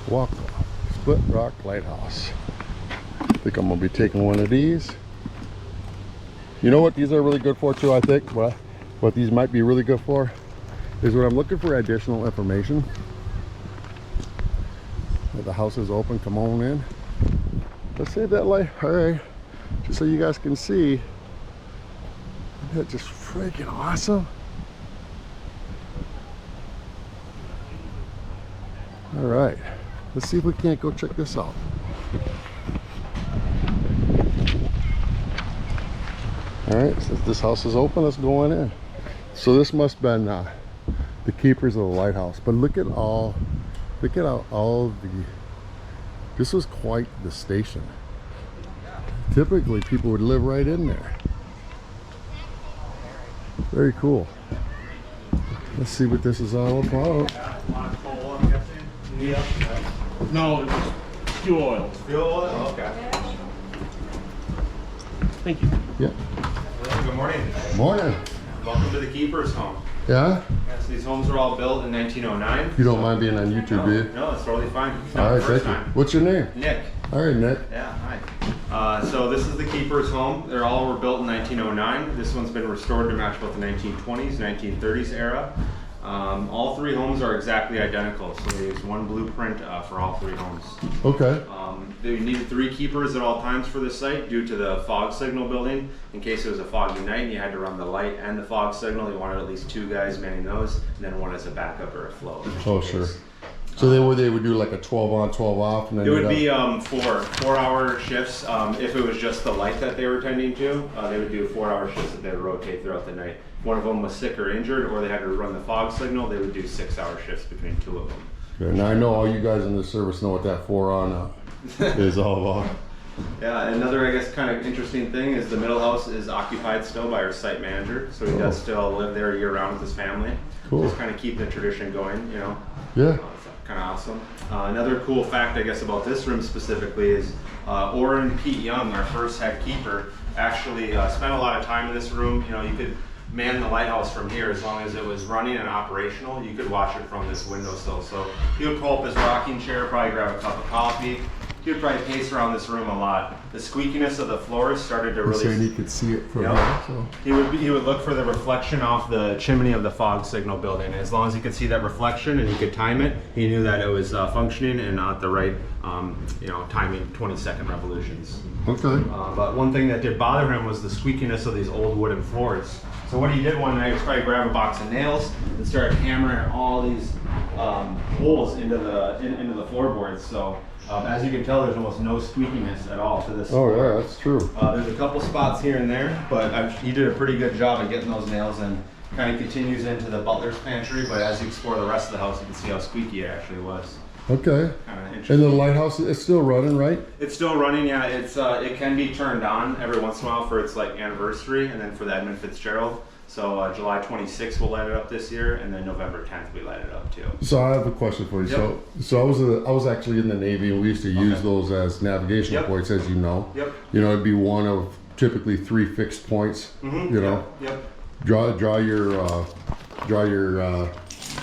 Walk Split Rock Lighthouse. I think I'm gonna be taking one of these. You know what these are really good for too, I think? What these might be really good for is when I'm looking for additional information. The house is open, come on in. Let's save that light, all right, just so you guys can see. Isn't that just freaking awesome? All right, let's see if we can't go check this out. All right, since this house is open, let's go on in. So this must have been the keepers of the lighthouse, but look at all the, this was quite the station. Typically people would live right in there. Very cool. Let's see what this is all about. No, it's fuel oil. Fuel oil? Okay. Thank you. Yeah. Well, good morning. Morning. Welcome to the Keeper's Home. Yeah? Yes, these homes were all built in 1909. You don't mind being on YouTube, do you? No, it's totally fine. It's All not right, the first thank you. time. What's your name? Nick. All right, Nick. Yeah, hi. So this is the Keeper's Home. They're all were built in 1909. This one's been restored to match both the 1920s, 1930s era. All three homes are exactly identical, so they use one blueprint for all three homes. Okay. They needed 3 keepers at all times for this site due to the fog signal building. In case it was a foggy night and you had to run the light and the fog signal, you wanted at least 2 guys manning those, and then one as a backup or a float. Oh, sure. So they would do like a 12 on, 12 off, and then it would be 4-hour shifts. If it was just the light that they were tending to, they would do 4-hour shifts that they would rotate throughout the night. If one of them was sick or injured, or they had to run the fog signal, they would do 6-hour shifts between 2 of them. Okay, now I know all you guys in the service know what that 4 on is all about. Yeah, another I guess kind of interesting thing is the middle house is occupied still by our site manager, so he does still live there year round with his family. Cool. Just kind of keep the tradition going, you know. Yeah. Kind of awesome. Another cool fact, I guess, about this room specifically is Orrin Pete Young, our first head keeper, actually spent a lot of time in this room. You know, you could man the lighthouse from here as long as it was running and operational. You could watch it from this windowsill. So he would pull up his rocking chair, probably grab a cup of coffee. He would probably pace around this room a lot. The squeakiness of the floors started to really. So you could see it from here. So. He would look for the reflection off the chimney of the fog signal building. As long as he could see that reflection and he could time it, he knew that it was functioning and not the right, timing 20-second revolutions. Okay. But one thing that did bother him was the squeakiness of these old wooden floors. So what he did one night was probably grab a box of nails and started hammering all these holes into the floorboards. So. As you can tell, there's almost no squeakiness at all to this. Oh yeah, that's true. There's a couple spots here and there, but he did a pretty good job of getting those nails, and kind of continues into the butler's pantry. But as you explore the rest of the house, you can see how squeaky it actually was. Okay. Kind of interesting. And the lighthouse is still running, right? It's still running, yeah. It can be turned on every once in a while for its like anniversary, and then for the Edmund Fitzgerald. So July 26th we'll light it up this year, and then November 10th we light it up too. So I have a question for you. Yep. So I was actually in the Navy, and we used to use those as navigational points, as you know. Yep. You know, it'd be one of typically 3 fixed points. Mm-hmm. You know. Yep. Draw your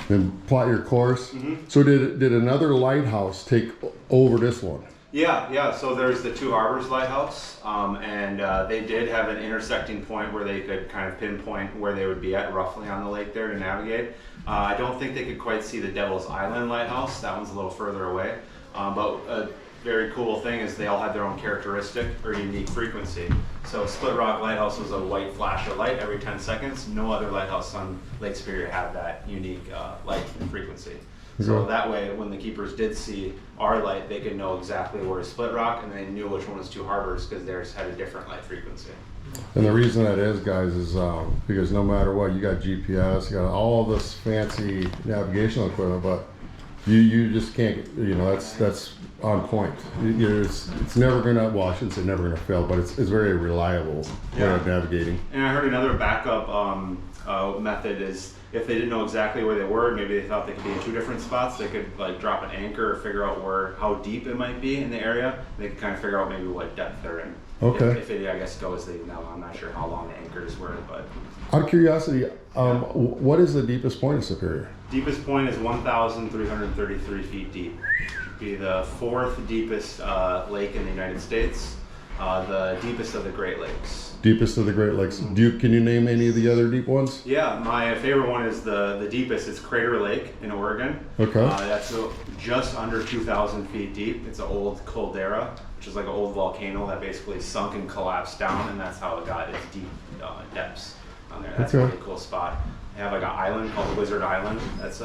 and plot your course. Mm-hmm. So did another lighthouse take over this one? Yeah. So there's the Two Harbors Lighthouse, and they did have an intersecting point where they could kind of pinpoint where they would be at roughly on the lake there to navigate. I don't think they could quite see the Devil's Island Lighthouse. That one's a little further away. But a very cool thing is they all had their own characteristic or unique frequency. So Split Rock Lighthouse was a white flash of light every 10 seconds. No other lighthouse on Lake Superior had that unique light frequency. So that way, when the keepers did see our light, they could know exactly where is Split Rock, and they knew which one was Two Harbors because theirs had a different light frequency. And the reason that is, guys, is because no matter what, you got GPS, you got all this fancy navigational equipment, but you just can't. You know, that's on point. It's never gonna. Well, I shouldn't say never gonna fail, but it's very reliable way of navigating. And I heard another backup method is, if they didn't know exactly where they were, maybe they thought they could be in 2 different spots, they could like drop an anchor or figure out how deep it might be in the area. They could kind of figure out maybe what depth they're in. Okay. If it, I guess, goes, they know. I'm not sure how long the anchors were, but. Out of curiosity, what is the deepest point of Superior? Deepest point is 1,333 feet deep. Be the fourth deepest lake in the United States, the deepest of the Great Lakes. Deepest of the Great Lakes. Can you name any of the other deep ones? Yeah, my favorite one is the deepest. It's Crater Lake in Oregon. Okay. That's just under 2,000 feet deep. It's an old caldera, which is like an old volcano that basically sunk and collapsed down, and that's how it got its deep depths on there. That's a really cool spot. They have like an island called Wizard Island that's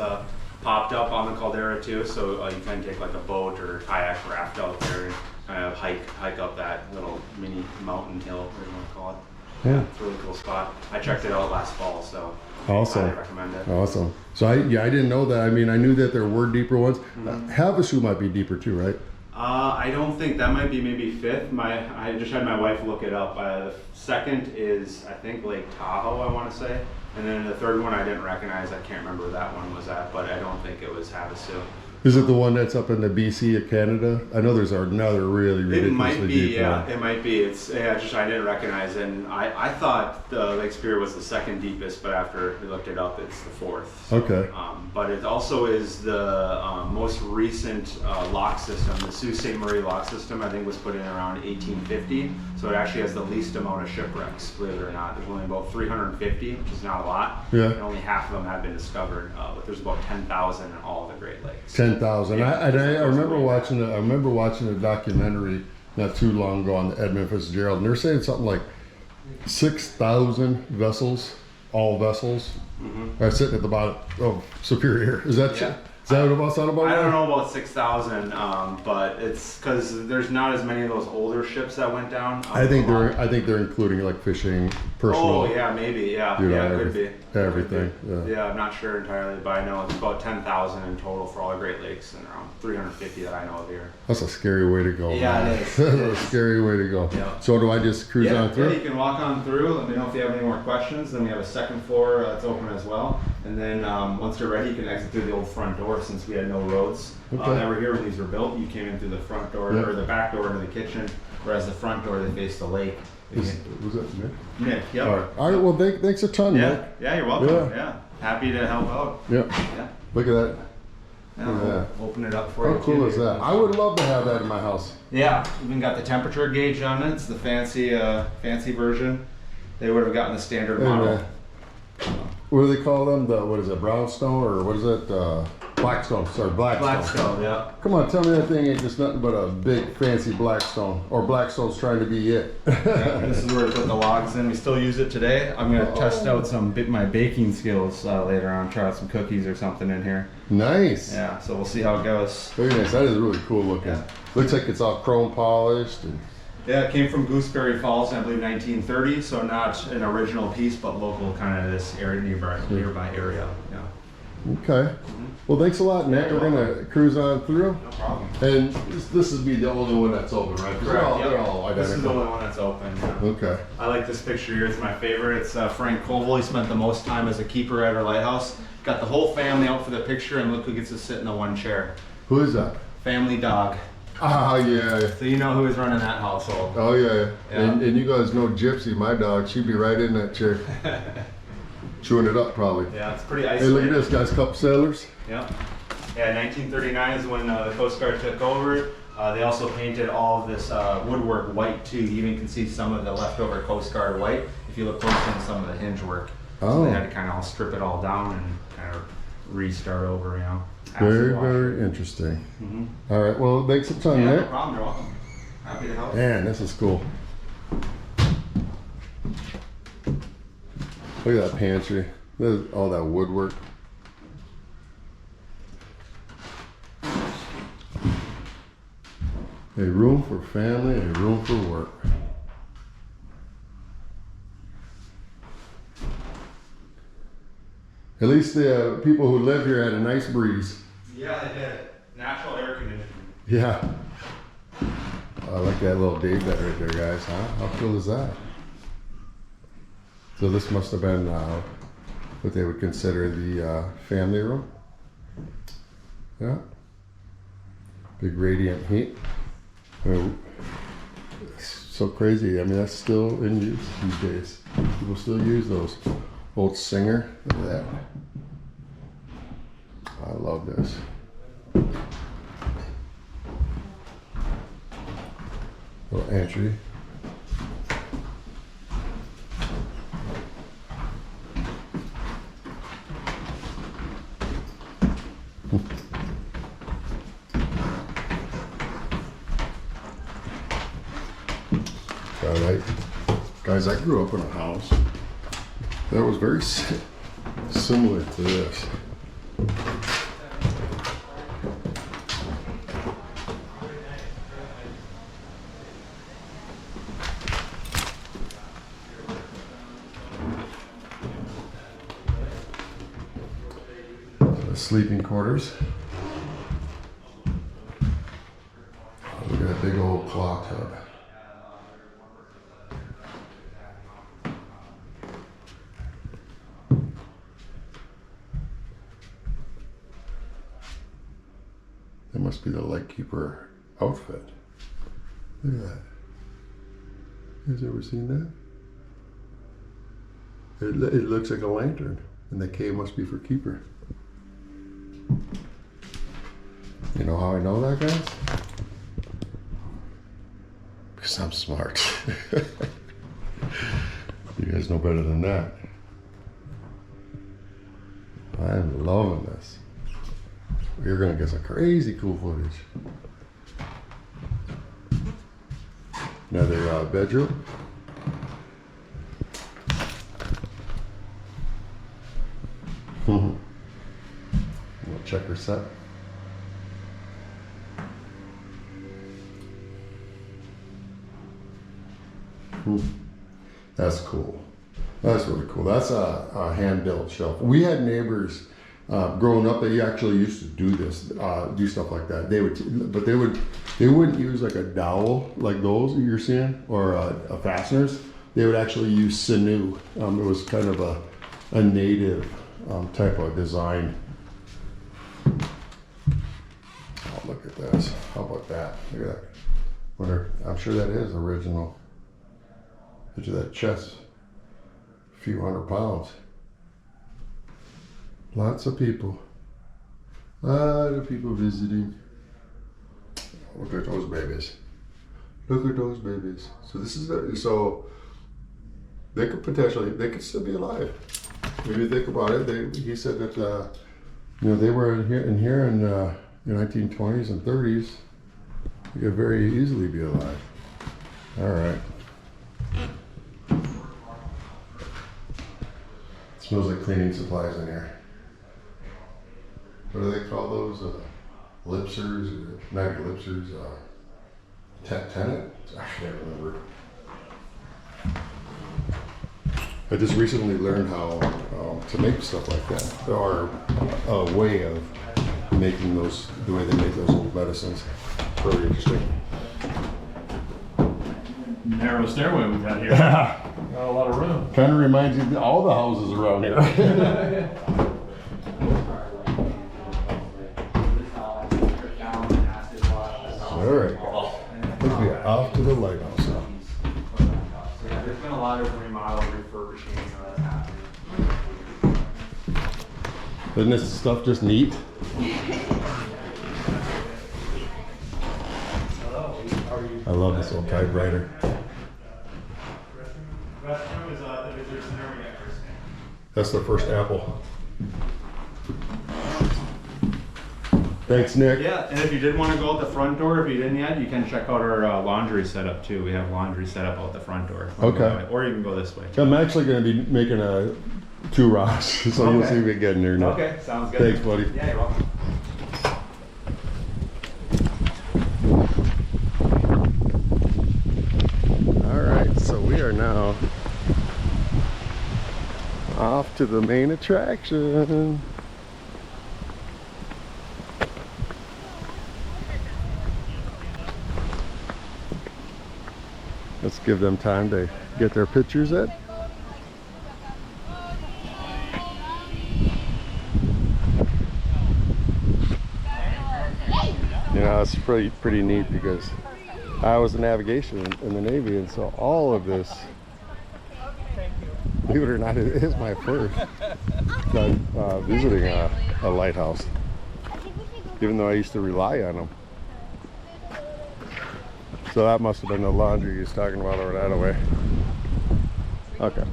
popped up on the caldera too, so you can take like a boat or kayak raft out there and kind of hike up that little mini mountain hill, whatever you want to call it. Yeah. It's a really cool spot. I checked it out last fall, so Awesome. I recommend it. Awesome. So I didn't know that. I mean, I knew that there were deeper ones. Havasu might be deeper too, right? I don't think that might be maybe fifth. I just had my wife look it up. The second is I think Lake Tahoe, I want to say, and then the third one I didn't recognize. I can't remember where that one was at, but I don't think it was Havasu. Is it the one that's up in the BC of Canada? I know there's another really ridiculously It might be, deep yeah. one. It might be. It's I didn't recognize it. And I thought the Lake Superior was the second deepest, but after we looked it up, it's the fourth. So, Okay. but it also is the most recent lock system. The Sault Ste. Marie lock system, I think, was put in around 1850. So it actually has the least amount of shipwrecks, believe it or not. There's only about 350, which is not a lot. Yeah. And only half of them have been discovered. But there's about 10,000 in all of the Great Lakes. 10,000. Yeah. I remember watching a documentary not too long ago on the Edmund Fitzgerald, and they're saying something like 6,000 vessels, all vessels, are sitting at the bottom of Superior. Is that Yeah. is that what sound about? I right? don't know about 6,000, but it's because there's not as many of those older ships that went down. I think they're including like fishing, personal. Oh yeah, maybe yeah, could be everything. Could be. Yeah. I'm not sure entirely, but I know it's about 10,000 in total for all the Great Lakes, and around 350 that I know of here. That's a scary way to go. Yeah, man. it is. That's It a is. scary way to go. Yeah. So do I just cruise on Yeah, through? you can walk on through. Let me know if you have any more questions. Then we have a second floor that's open as well. And then once you're ready, you can exit through the old front door since we had no roads. Okay. That were here when these were built. You came in through the front door Yeah. or the back door into the kitchen, whereas the front door they face the lake. Was that Nick? Nick, yep. All right. Well, thanks a ton, Nick. Yeah, yeah, you're welcome. Yeah. Yeah, happy to help out. Yeah. Yeah, Look at that. yeah, Look at we'll that. open it up for you. How cool too. is that? I would love to have that in my house. Yeah, even got the temperature gauge on it. It's the fancy version. They would have gotten the standard Hey, model. man. What do they call them? What is it? Brownstone or what is it? Blackstone. Sorry, Blackstone. Blackstone, yeah. Come on, tell me that thing ain't just nothing but a big fancy Blackstone, or Blackstone's trying to be it. Yeah, this is where we put the logs in. We still use it today. I'm gonna test out my baking skills later on. Try out some cookies or something in here. Nice. Yeah, so we'll see how it goes. Very nice. That is really cool looking. Yeah. Looks like it's all chrome polished. And Yeah, it came from Gooseberry Falls, I believe 1930. So not an original piece, but local, kind of this area nearby area. Yeah. okay. Well, thanks a lot, Nick. Yeah, We're you're gonna cruise on through. No problem. And this is be the only one that's open, right? 'Cause Correct. They're all This is the identical. only one that's open. Yeah. Okay. I like this picture here. It's my favorite. It's Frank Koval. He spent the most time as a keeper at our lighthouse. Got the whole family out for the picture, and look who gets to sit in the one chair. Who is that? Family dog. Ah, yeah. So you know who is running that household. Oh, yeah. Yeah. And you guys know Gypsy, my dog. She'd be right in that chair. Chewing it up, probably. Yeah, it's pretty Hey, isolated. look at this, guys. Cup sailors. Yeah. Yeah, 1939 is when the Coast Guard took over. They also painted all of this woodwork white too. You even can see some of the leftover Coast Guard white if you look closely in some of the hinge work. So Oh. they had to kind of all strip it all down and kind of restart over, you know. Very, acid wash. very interesting. Mhm. All right. Well, thanks a ton, Yeah, no Nick. problem. You're welcome. Happy to help. Man, this is cool. Look at that pantry. There's all that woodwork. A room for family, a room for work. At least the people who live here had a nice breeze. Yeah, they did. Natural air conditioning. Yeah. I like that little day bed right there, guys, huh? How cool is that? So this must have been what they would consider the family room. Yeah. Big radiant heat. It's so crazy. I mean, that's still in use these days. People still use those. Old Singer. Look at that. I love this. Little entry. God, guys, I grew up in a house that was very similar to this. The sleeping quarters. Look at that big old clock tub. That must be the lightkeeper outfit. Look at that. You guys ever seen that? It looks like a lantern, and the K must be for keeper. You know how I know that, guys? Because I'm smart. You guys know better than that. I'm loving this. You're gonna get some crazy cool footage. Another bedroom. Little checker set. That's cool. That's really cool. That's a hand-built shelf. We had neighbors growing up that actually used to do this, do stuff like that. They would, but they wouldn't use like a dowel like those you're seeing or a fasteners. They would actually use sinew. It was kind of a native type of design. Oh, look at this. How about that? Look at that. I'm sure that is original. Look at that chest. A few 100 pounds. Lots of people. A lot of people visiting. Look at those babies. Look at those babies. So this is so they could still be alive. If you think about it, he said that they were in here in the 1920s and 30s. They could very easily be alive. All right. Smells like cleaning supplies in here. What do they call those? Lipsers? Not lipsers. Tenant? I can't remember. I just recently learned how to make stuff like that. Or a way of making those, the way they make those old medicines. Really interesting. Narrow stairway we got here. Got a lot of room. Kind of reminds you of all the houses around here. All right, guys. I think we are off to the lighthouse now. Yeah, there's been a lot of remodel, refurbishing that's happening. Isn't this stuff just neat? I love this old typewriter. That's the first Apple. Thanks, Nick. Yeah, and if you did want to go out the front door, if you didn't yet, you can check out our laundry setup too. We have laundry set up out the front door. Okay. Or you can go this way. I'm actually going to be making 2 rocks, so you'll see me getting there now. Okay, sounds good. Thanks, buddy. Yeah, you're welcome. All right, so we are now off to the main attraction. Let's give them time to get their pictures in. You know, it's pretty neat because I was in navigation in the Navy, and so all of this, believe it or not, it is my first time visiting a lighthouse, even though I used to rely on them. So that must have been the laundry he's talking about over that way. Okay.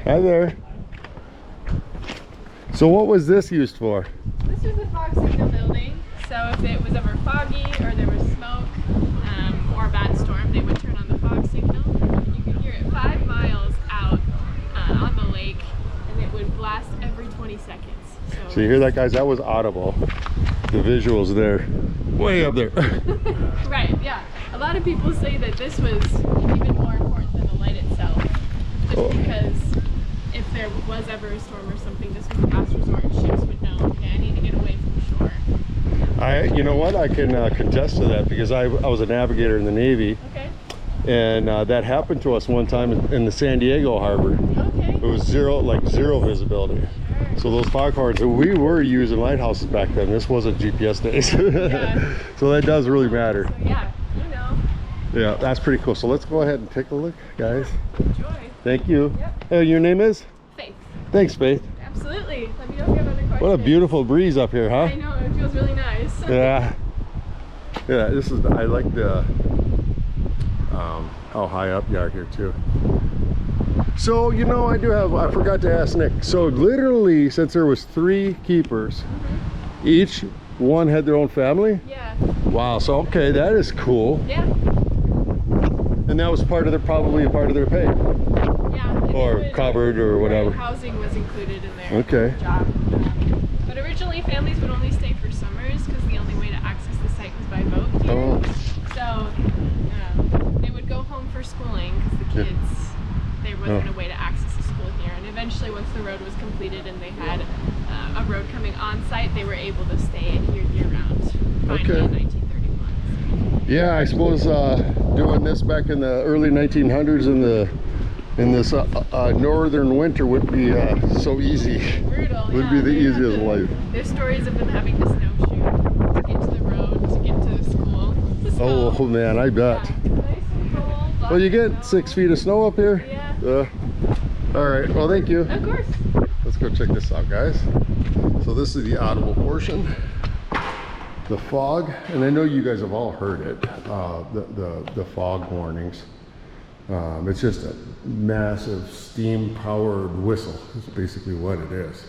Hi there. So what was this used for? This is the fog signal building. So if it was ever foggy or there was smoke or a bad storm, they would turn on the fog signal. You could hear it 5 miles out on the lake, and it would blast every 20 seconds. So you hear that, guys? That was audible. The visuals there, way up there. Right, yeah. A lot of people say that this was even more important than the light itself. Just because if there was ever a storm or something, this was the last resort. Ships would know, okay, I need to get away from shore. You know what? I can contest to that because I was a navigator in the Navy. Okay. And that happened to us one time in the San Diego harbor. Okay. It was zero visibility. Sure. So those foghorns, we were using lighthouses back then. This wasn't GPS days. Yeah. So that does really matter. So yeah, you know. Yeah, that's pretty cool. So let's go ahead and take a look, guys. Enjoy. Thank you. Yep. Your name is? Faith. Thanks, Faith. Absolutely. Let me know if you have other questions. What a beautiful breeze up here, huh? I know, it feels really nice. Yeah. Yeah, I like the how high up you are here too. So, you know, I forgot to ask Nick. So literally, since there was 3 keepers, each one had their own family? Yeah. Wow, so okay, that is cool. Yeah. And that was probably a part of their pay. Yeah. and Or it would- covered or whatever. Right, housing was included in their Okay. job. But originally families would only stay for summers because the only way to access the site was by boat here. Oh. So they would go home for schooling because the kids, there wasn't a way to access the school here. And eventually once the road was completed and they had a road coming on site, they were able to stay here year round. Finally Okay. in 1931. Yeah, I suppose doing this back in the early 1900s in this northern winter would be so easy. Brutal. Would yeah. be the They had easiest to- life. There's stories of them having to snowshoe to get to the road, to get to the school. So, Oh man, I bet. yeah, nice and cold. Well, you lots of get snow. 6 feet of snow up here? Yeah. All right, well, thank you. Of course. Let's go check this out, guys. So this is the audible portion, the fog, and I know you guys have all heard it, the fog warnings. It's just a massive steam-powered whistle. Is basically what it is.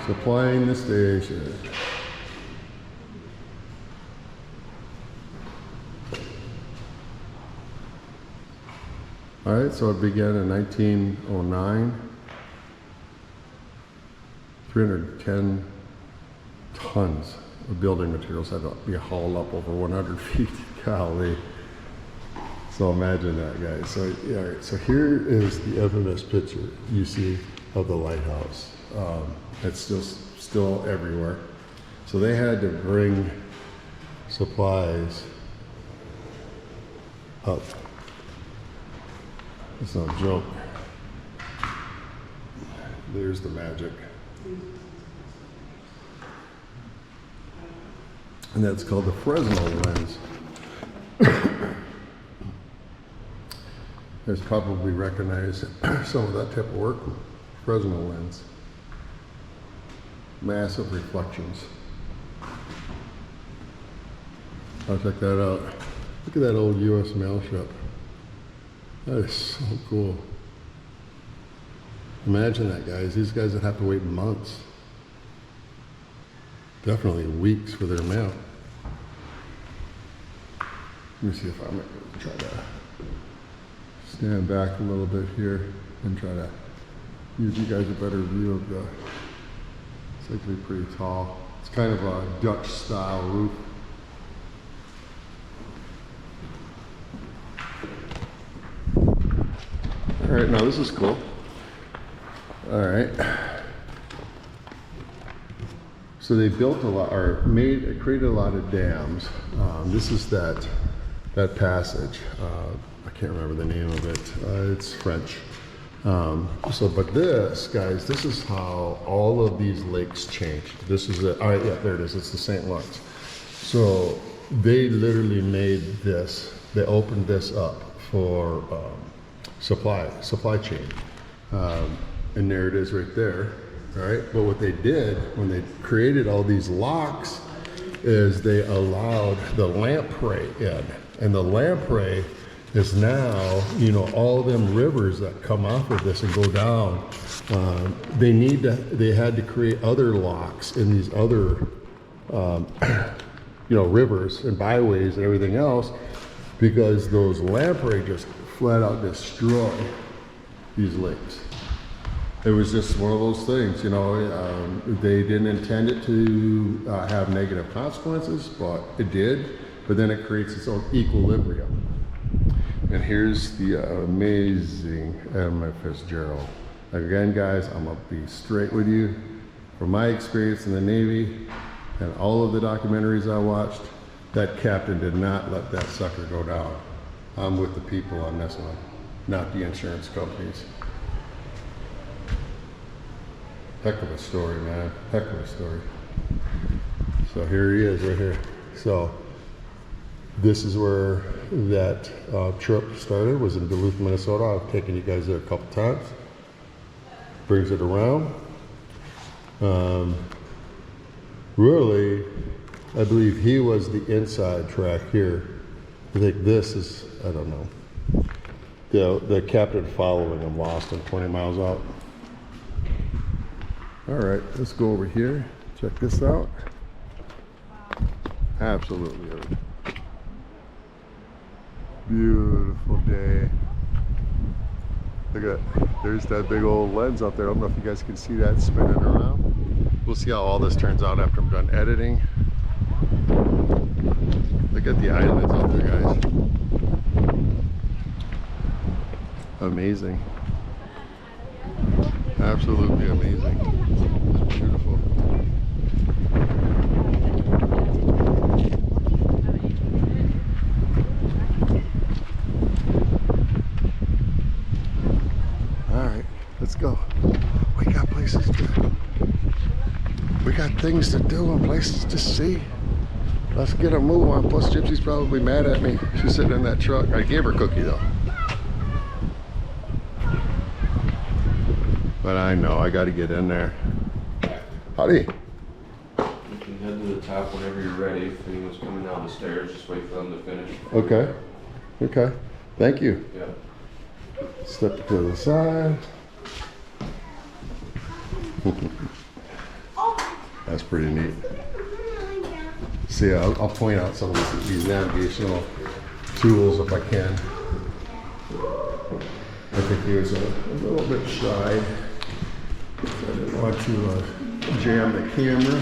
Supplying the station. All right, so it began in 1909. 310 tons of building materials had to be hauled up over 100 feet. Golly. So imagine that, guys. So, yeah, all right, so here is the infamous picture you see of the lighthouse. It's still everywhere. So they had to bring supplies up. It's no joke. There's the magic. And that's called the Fresnel lens. There's probably recognized some of that type of work. Fresnel lens. Massive reflections. I'll check that out. Look at that old U.S. mail ship. That is so cool. Imagine that, guys. These guys would have to wait months. Definitely weeks for their mail. Let me see if I'm able to try to stand back a little bit here and try to give you guys a better view of the, it's actually pretty tall. It's kind of a Dutch style roof. All right, now this is cool. All right. So they built a lot, or created a lot of dams. This is that passage. I can't remember the name of it. It's French. But this, guys, this is how all of these lakes changed. This is it. All right, yeah, there it is. It's the St. Lawrence. So they literally made this. They opened this up for supply chain, and there it is right there. All right. But what they did when they created all these locks is they allowed the lamprey in, and the lamprey is now, you know, all them rivers that come off of this and go down. They had to create other locks in these other, you know, rivers and byways and everything else, because those lamprey just flat out destroy these lakes. It was just one of those things, you know. They didn't intend it to have negative consequences, but it did. But then it creates its own equilibrium. And here's the amazing Edmund Fitzgerald. Again, guys, I'm gonna be straight with you. From my experience in the Navy and all of the documentaries I watched, that captain did not let that sucker go down. I'm with the people on this one, not the insurance companies. Heck of a story, man. Heck of a story. So here he is right here. So this is where that trip started, was in Duluth, Minnesota. I've taken you guys there a couple times. Brings it around. Really, I believe he was the inside track here. I think this is, I don't know. The captain following him lost him 20 miles out. All right, let's go over here. Check this out. Absolutely beautiful day. Look at, there's that big old lens out there. I don't know if you guys can see that spinning around. We'll see how all this turns out after I'm done editing. Look at the islands out there, guys. Amazing. Absolutely amazing. It's beautiful. All right, let's go. We got places to, we got things to do and places to see. Let's get a move on. Plus Gypsy's probably mad at me. She's sitting in that truck. I gave her a cookie though. But I know I got to get in there. Howdy. You can head to the top whenever you're ready. If anyone's coming down the stairs, just wait for them to finish. Okay. Okay. Thank you. Yeah. Step to the side. That's pretty neat. See, I'll point out some of these navigational tools if I can. I think he was a little bit shy. I didn't want to jam the camera.